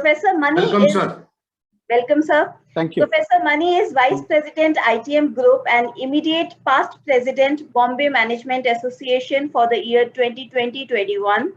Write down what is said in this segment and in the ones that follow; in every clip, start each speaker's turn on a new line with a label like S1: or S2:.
S1: Professor Mani
S2: Welcome,
S1: is
S2: sir.
S1: welcome, sir.
S3: Thank you.
S1: Professor Mani is Vice President ITM Group and immediate past President Bombay Management Association for the year 2020-21.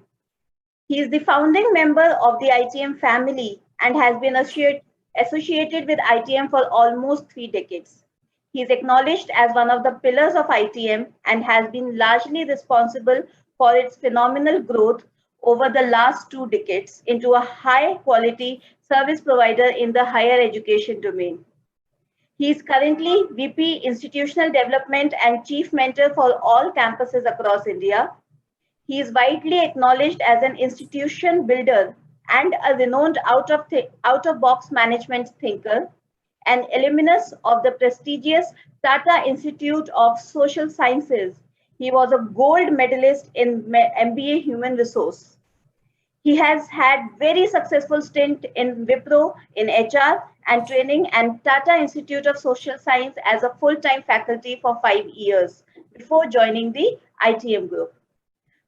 S1: He is the founding member of the ITM family and has been associated with ITM for almost 3 decades. He is acknowledged as one of the pillars of ITM and has been largely responsible for its phenomenal growth over the last 2 decades into a high-quality service provider in the higher education domain. He is currently VP Institutional Development and Chief Mentor for all campuses across India. He is widely acknowledged as an institution builder and a renowned out-of-box management thinker, an alumnus of the prestigious Tata Institute of Social Sciences. He was a gold medalist in MBA Human Resource. He has had very successful stint in Wipro in HR and training and Tata Institute of Social Science as a full-time faculty for 5 years before joining the ITM group.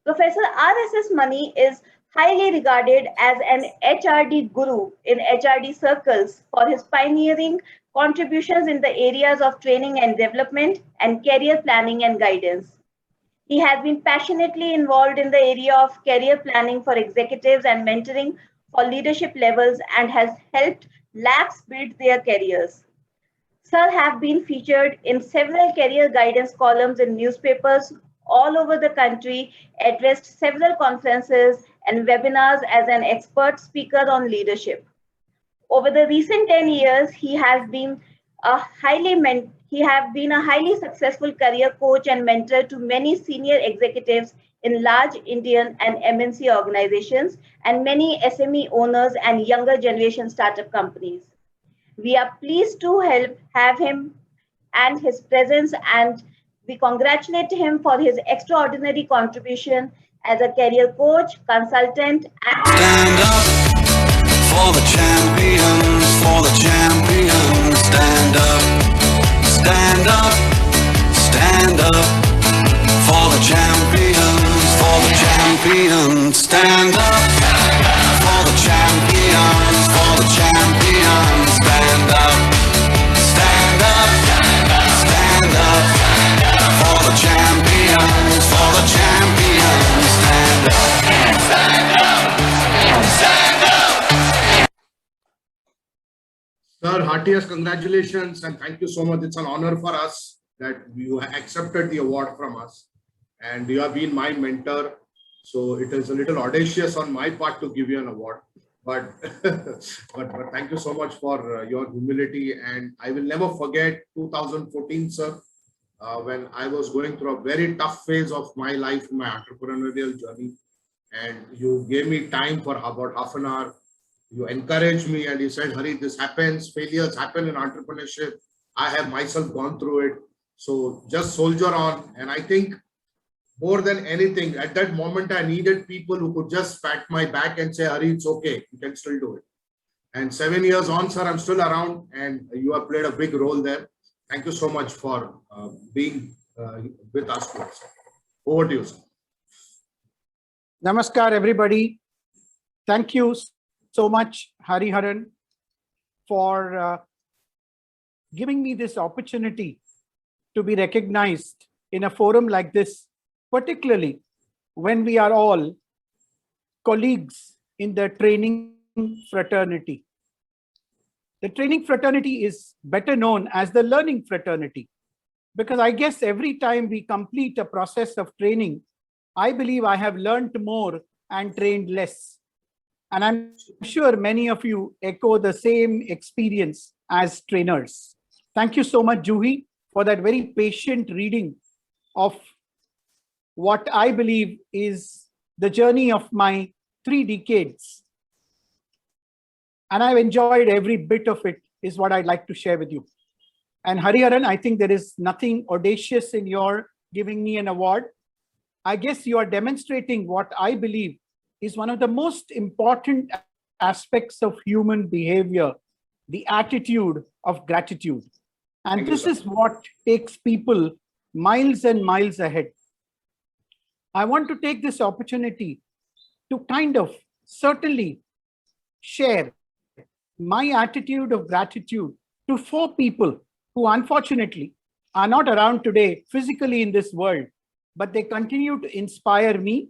S1: Professor RSS Mani is highly regarded as an HRD guru in HRD circles for his pioneering contributions in the areas of training and development and career planning and guidance. He has been passionately involved in the area of career planning for executives and mentoring for leadership levels and has helped lakhs build their careers. Sir have been featured in several career guidance columns in newspapers all over the country, addressed several conferences and webinars as an expert speaker on leadership. Over the recent 10 years, he has been a highly successful career coach and mentor to many senior executives in large Indian and MNC organizations and many SME owners and younger generation startup companies. We are pleased to have him and his presence, and we congratulate him for his extraordinary contribution as a career coach, consultant, and
S4: stand up for the champions, for the champions. Stand up, stand up, stand up for the champions, for the champions. Stand up for the champions, for the champions. Stand up, stand up, stand up for the champions, for the champions. Stand up, stand up, stand up.
S2: Sir, heartiest congratulations and thank you so much. It's an honor for us that you accepted the award from us and you have been my mentor. So it is a little audacious on my part to give you an award, but but thank you so much for your humility. And I will never forget 2014, sir, when I was going through a very tough phase of my life, my entrepreneurial journey, and you gave me time for about half an hour. You encouraged me and you said, Hari, this happens, failures happen in entrepreneurship. I have myself gone through it. So just soldier on. And I think more than anything, at that moment, I needed people who could just pat my back and say, Hari, it's okay, you can still do it. And 7 years on, sir, I'm still around and you have played a big role there. Thank you so much for being with us today, sir. Over to you, sir.
S3: Namaskar, everybody. Thank you so much, Hariharan, for giving me this opportunity to be recognized in a forum like this, particularly when we are all colleagues in the training fraternity. The training fraternity is better known as the learning fraternity, because I guess every time we complete a process of training, I believe I have learned more and trained less. And I'm sure many of you echo the same experience as trainers. Thank you so much, Juhi, for that very patient reading of what I believe is the journey of my 3 decades. And I've enjoyed every bit of it, is what I'd like to share with you. And Hariharan, I think there is nothing audacious in your giving me an award. I guess you are demonstrating what I believe is one of the most important aspects of human behavior, the attitude of gratitude. And this is what takes people miles and miles ahead. I want to take this opportunity to kind of certainly share my attitude of gratitude to 4 people who unfortunately are not around today physically in this world, but they continue to inspire me.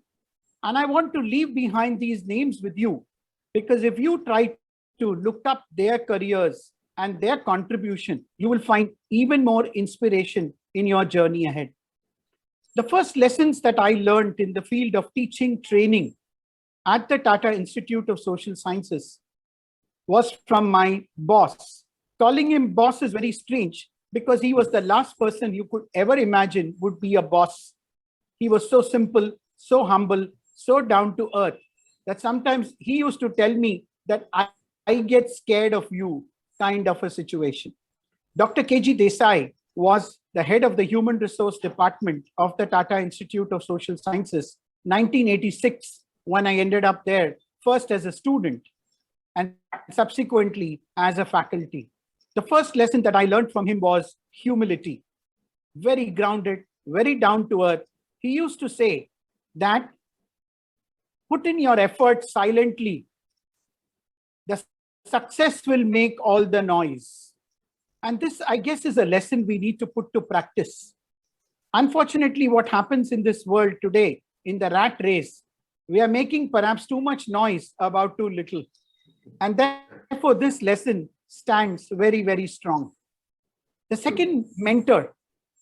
S3: And I want to leave behind these names with you, because if you try to look up their careers and their contribution, you will find even more inspiration in your journey ahead. The first lessons that I learned in the field of teaching training at the Tata Institute of Social Sciences was from my boss. Calling him boss is very strange because he was the last person you could ever imagine would be a boss. He was so simple, so humble, so down to earth that sometimes he used to tell me that I get scared of you kind of a situation. Dr. K.G. Desai was the head of the Human Resource Department of the Tata Institute of Social Sciences, 1986, when I ended up there, first as a student and subsequently as a faculty. The first lesson that I learned from him was humility. Very grounded, very down to earth. He used to say that put in your effort silently. The success will make all the noise. And this, I guess, is a lesson we need to put to practice. Unfortunately, what happens in this world today, in the rat race, we are making perhaps too much noise about too little. And therefore, this lesson stands very, very strong. The second mentor,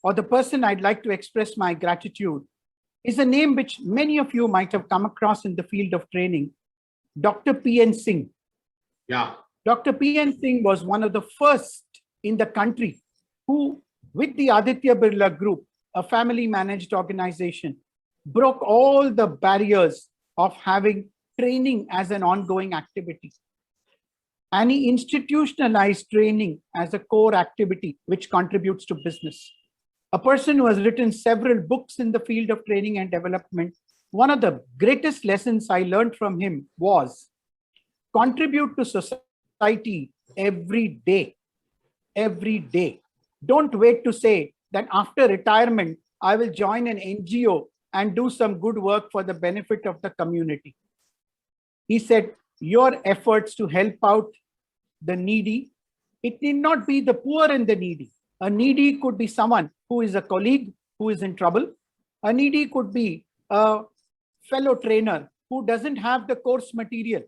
S3: or the person I'd like to express my gratitude, is a name which many of you might have come across in the field of training, Dr. P.N. Singh.
S2: Yeah.
S3: Dr. P.N. Singh was one of the first in the country who, with the Aditya Birla Group, a family-managed organization, broke all the barriers of having training as an ongoing activity. And he institutionalized training as a core activity which contributes to business. A person who has written several books in the field of training and development. One of the greatest lessons I learned from him was contribute to society every day. Every day. Don't wait to say that after retirement, I will join an NGO and do some good work for the benefit of the community. He said, your efforts to help out the needy, it need not be the poor and the needy. A needy could be someone who is a colleague who is in trouble. A needy could be a fellow trainer who doesn't have the course material.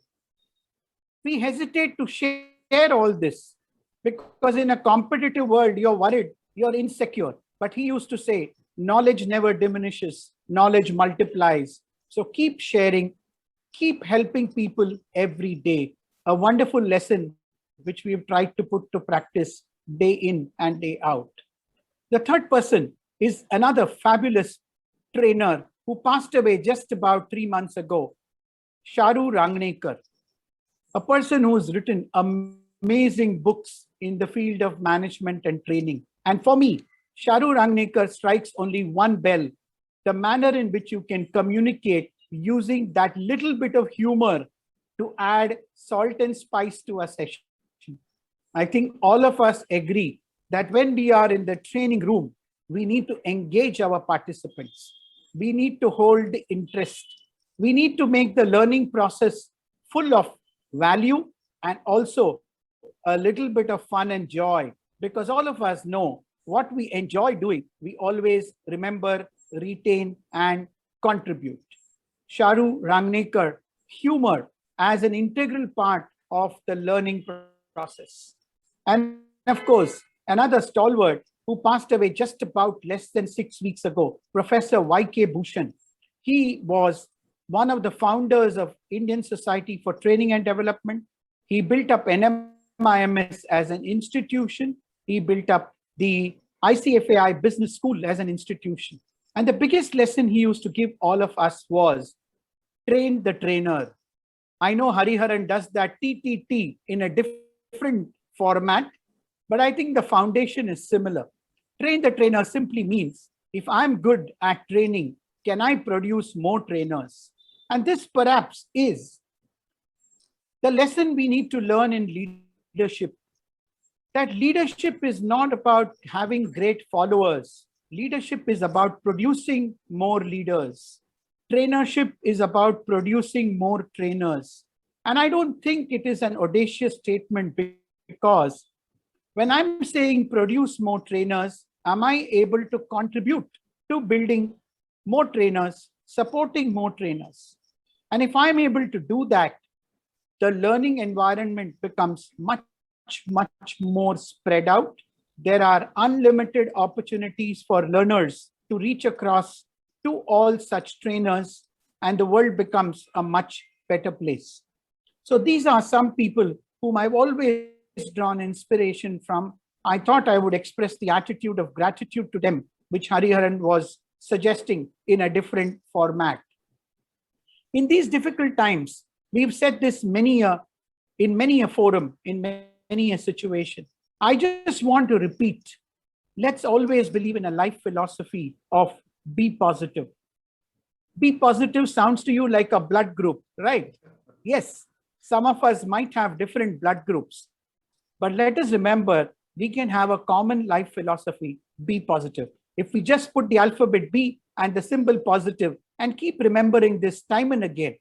S3: We hesitate to share all this because in a competitive world, you're worried, you're insecure. But he used to say, knowledge never diminishes, knowledge multiplies. So keep sharing, keep helping people every day. A wonderful lesson which we've tried to put to practice day in and day out. The third person is another fabulous trainer who passed away just about 3 months ago, Sharu Rangnekar, a person who's written amazing books in the field of management and training. And for me, Sharu Rangnekar strikes only one bell, the manner in which you can communicate using that little bit of humor to add salt and spice to a session. I think all of us agree that when we are in the training room, we need to engage our participants. We need to hold interest. We need to make the learning process full of value and also a little bit of fun and joy, because all of us know what we enjoy doing, we always remember, retain, and contribute. Sharu Rangnekar, humor as an integral part of the learning process. And of course, another stalwart who passed away just about less than 6 weeks ago, Professor Y.K. Bhushan. He was one of the founders of Indian Society for Training and Development. He built up NMIMS as an institution. He built up the ICFAI Business School as an institution. And the biggest lesson he used to give all of us was train the trainer. I know Hariharan does that TTT in a different format, but I think the foundation is similar. Train the trainer simply means, if I'm good at training, can I produce more trainers? And this perhaps is the lesson we need to learn in leadership. That leadership is not about having great followers. Leadership is about producing more leaders. Trainership is about producing more trainers. And I don't think it is an audacious statement, because when I'm saying produce more trainers, am I able to contribute to building more trainers, supporting more trainers? And if I'm able to do that, the learning environment becomes much more spread out. There are unlimited opportunities for learners to reach across to all such trainers, and the world becomes a much better place. So these are some people whom I've always drawn inspiration from. I thought I would express the attitude of gratitude to them, which Hariharan was suggesting in a different format. In these difficult times, we've said this in many a forum, in many a situation. I just want to repeat, let's always believe in a life philosophy of be positive. Be positive sounds to you like a blood group, right? Yes, some of us might have different blood groups, but let us remember, we can have a common life philosophy, be positive. If we just put the alphabet B and the symbol positive and keep remembering this time and again,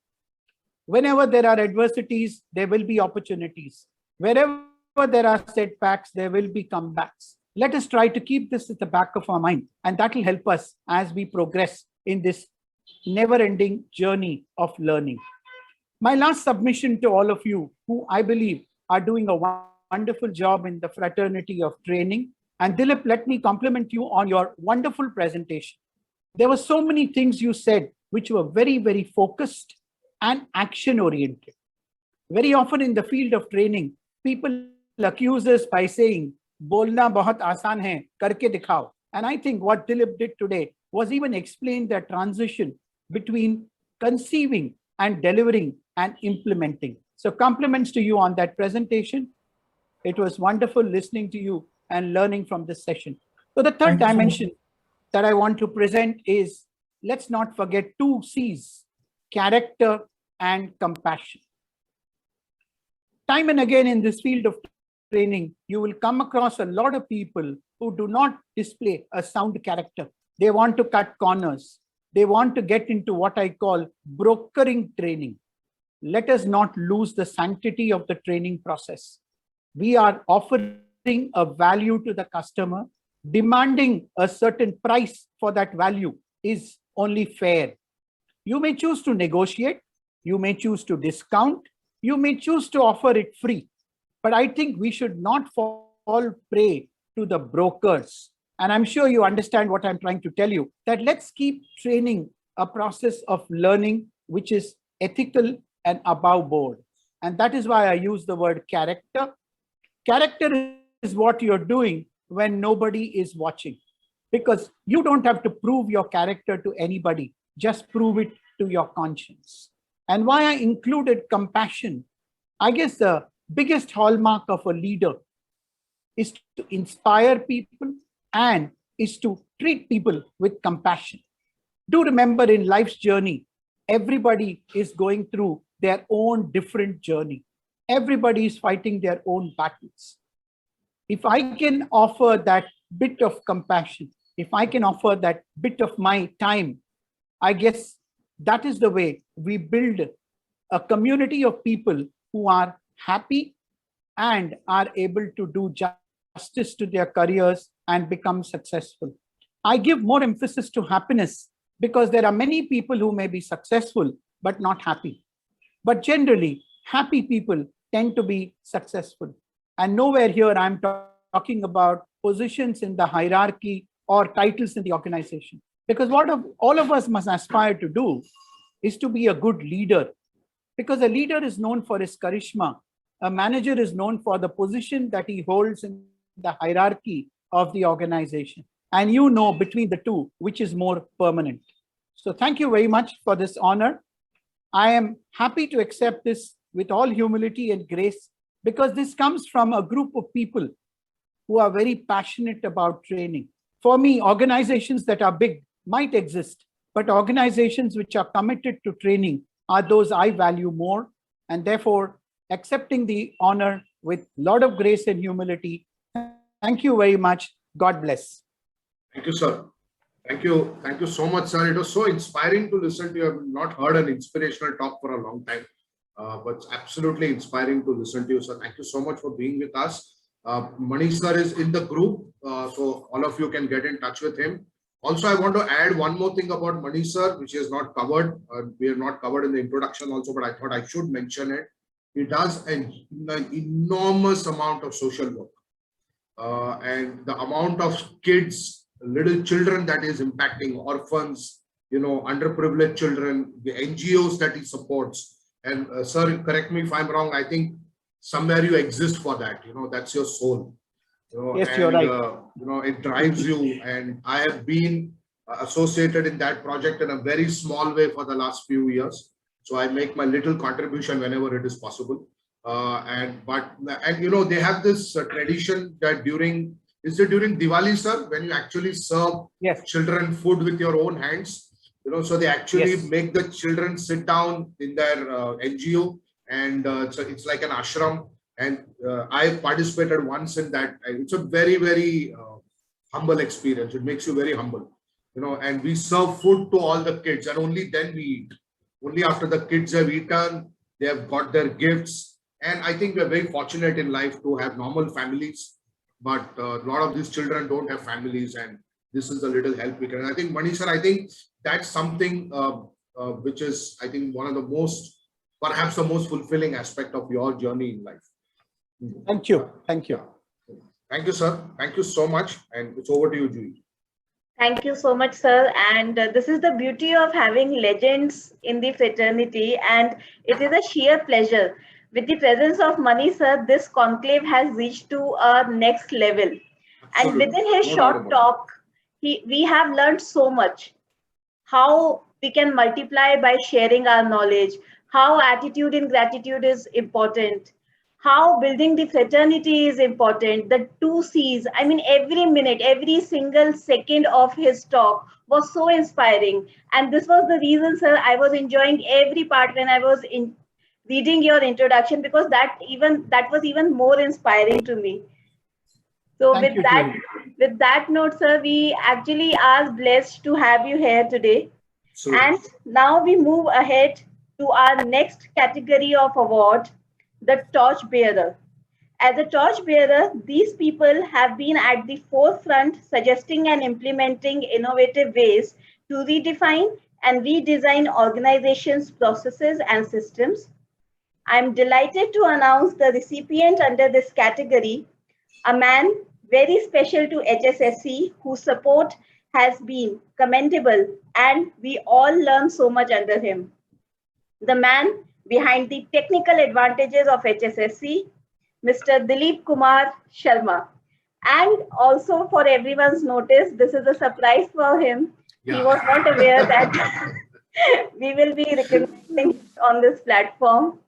S3: whenever there are adversities, there will be opportunities. Wherever there are setbacks, there will be comebacks. Let us try to keep this at the back of our mind, and that will help us as we progress in this never-ending journey of learning. My last submission to all of you, who I believe are doing a wonderful job in the fraternity of training. And Dilip, let me compliment you on your wonderful presentation. There were so many things you said which were very, very focused and action-oriented. Very often in the field of training, people accuse us by saying, "Bolna bahut aasan hai, karke dikhao." And I think what Dilip did today was even explain that transition between conceiving and delivering and implementing. So compliments to you on that presentation. It was wonderful listening to you and learning from this session. So the third dimension that I want to present is, let's not forget 2 C's, character and compassion. Time and again in this field of training, you will come across a lot of people who do not display a sound character. They want to cut corners. They want to get into what I call brokering training. Let us not lose the sanctity of the training process. We are offering a value to the customer. Demanding a certain price for that value is only fair. You may choose to negotiate. You may choose to discount. You may choose to offer it free. But I think we should not fall prey to the brokers. And I'm sure you understand what I'm trying to tell you, that let's keep training a process of learning which is ethical and above board. And that is why I use the word character. Character is what you're doing when nobody is watching, because you don't have to prove your character to anybody. Just prove it to your conscience. And why I included compassion, I guess the biggest hallmark of a leader is to inspire people and is to treat people with compassion. Do remember, in life's journey, everybody is going through their own different journey. Everybody is fighting their own battles. If I can offer that bit of compassion, if I can offer that bit of my time, I guess that is the way we build a community of people who are happy and are able to do justice to their careers and become successful. I give more emphasis to happiness because there are many people who may be successful but not happy. But generally, happy people tend to be successful. And nowhere here I'm talking about positions in the hierarchy or titles in the organization. Because what all of us must aspire to do is to be a good leader. Because a leader is known for his charisma. A manager is known for the position that he holds in the hierarchy of the organization. And you know between the two, which is more permanent. So thank you very much for this honor. I am happy to accept this with all humility and grace, because this comes from a group of people who are very passionate about training. For me, organizations that are big might exist, but organizations which are committed to training are those I value more. And therefore, accepting the honor with a lot of grace and humility. Thank you very much. God bless.
S2: Thank you, sir. Thank you. Thank you so much, sir. It was so inspiring to listen to you. I have not heard an inspirational talk for a long time. but it's absolutely inspiring to listen to you, sir. Thank you so much for being with us. Manish sir is in the group, so all of you can get in touch with him. Also, I want to add one more thing about Manish sir, which is not covered. We are not covered in the introduction also, but I thought I should mention it. He does an enormous amount of social work, and the amount of kids, little children that is impacting, orphans, underprivileged children, the NGOs that he supports. And sir, correct me if I'm wrong. I think somewhere you exist for that. That's your soul.
S3: Yes,
S2: and,
S3: you're right.
S2: It drives you. And I have been associated in that project in a very small way for the last few years. So I make my little contribution whenever it is possible. And they have this tradition that during Diwali, sir, when you actually serve children food with your own hands, so they actually make the children sit down in their NGO, and so it's like an ashram. And I participated once in that. It's a very, very humble experience. It makes you very humble, and we serve food to all the kids, and only then we eat. Only after the kids have eaten, they have got their gifts. And I think we're very fortunate in life to have normal families, but a lot of these children don't have families, and this is a little help we can. And I think, Manish sir, I think that's something which is, I think, one of the most, perhaps the most fulfilling aspect of your journey in life.
S3: Thank you. Thank you.
S2: Thank you, sir. Thank you so much. And it's over to you, Julie.
S1: Thank you so much, sir. And this is the beauty of having legends in the fraternity. And it is a sheer pleasure. With the presence of Mani, sir, this conclave has reached to a next level. Absolutely. And within his short talk, we have learned so much. How we can multiply by sharing our knowledge, how attitude and gratitude is important, how building the fraternity is important, the 2 C's. I mean, every minute, every single second of his talk was so inspiring. And this was the reason, sir, I was enjoying every part when I was reading your introduction, because that was even more inspiring to me. So with that note, sir, we actually are blessed to have you here today. And now we move ahead to our next category of award, the Torchbearer. As a Torchbearer, these people have been at the forefront, suggesting and implementing innovative ways to redefine and redesign organizations' processes and systems. I'm delighted to announce the recipient under this category, a man very special to HSSE, whose support has been commendable, and we all learn so much under him. The man behind the technical advantages of HSSE, Mr. Dilip Kumar Sharma. And also, for everyone's notice, this is a surprise for him. Yeah. He was not aware that we will be recognizing on this platform.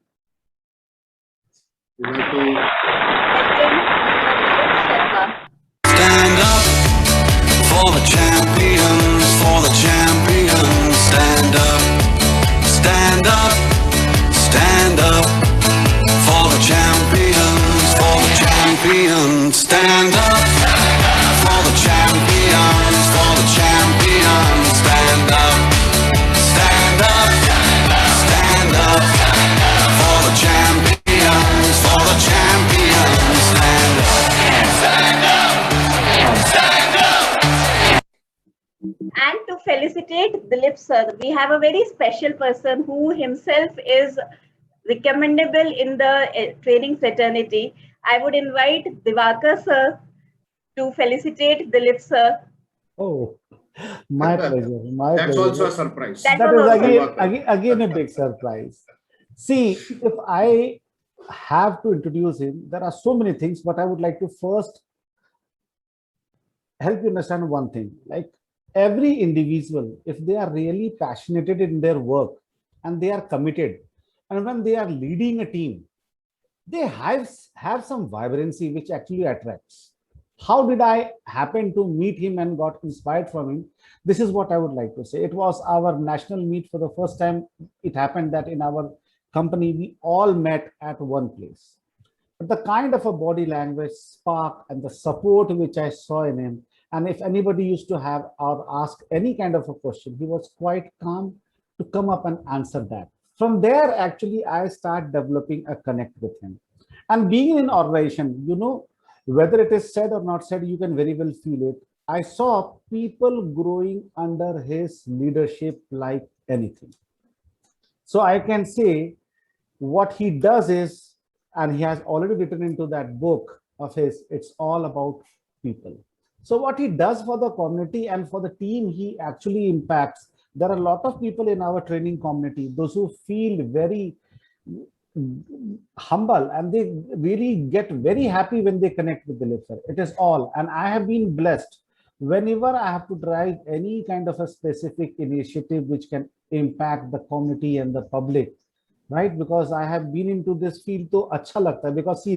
S4: Stand up for the champions, for the champions. Stand up, stand up, stand up for the champions, for the champions. Stand up for the champions, for the champions. Stand up, stand up, stand up for the champions, for the champions. Stand up, stand up, stand up.
S1: And to felicitate Dilip sir, we have a very special person who himself is recommendable in the training fraternity. I would invite Divakar sir to felicitate Dilip sir.
S3: Oh, my pleasure. My
S2: That's
S3: pleasure.
S2: also a surprise.
S3: That is again a big surprise. See, if I have to introduce him, there are so many things, but I would like to first help you understand one thing. Like every individual, if they are really passionate in their work and they are committed, and when they are leading a team, they have some vibrancy which actually attracts. How did I happen to meet him and got inspired from him? This is what I would like to say. It was our national meet for the first time. It happened that in our company, we all met at one place. But the kind of a body language, spark, and the support which I saw in him, and if anybody used to have or ask any kind of a question, he was quite calm to come up and answer that. From there, actually, I start developing a connect with him. And being in organization, you know, whether it is said or not said, you can very well feel it. I saw people growing under his leadership like anything. So I can say what he does is, and he has already written into that book of his, it's all about people. So what he does for the community and for the team, he actually impacts. There are a lot of people in our training community, those who feel very humble and they really get very happy when they connect with Dilip sir. It is all. And I have been blessed whenever I have to drive any kind of a specific initiative which can impact the community and the public, right? Because I have been into this field, to acha lagta hai, because see,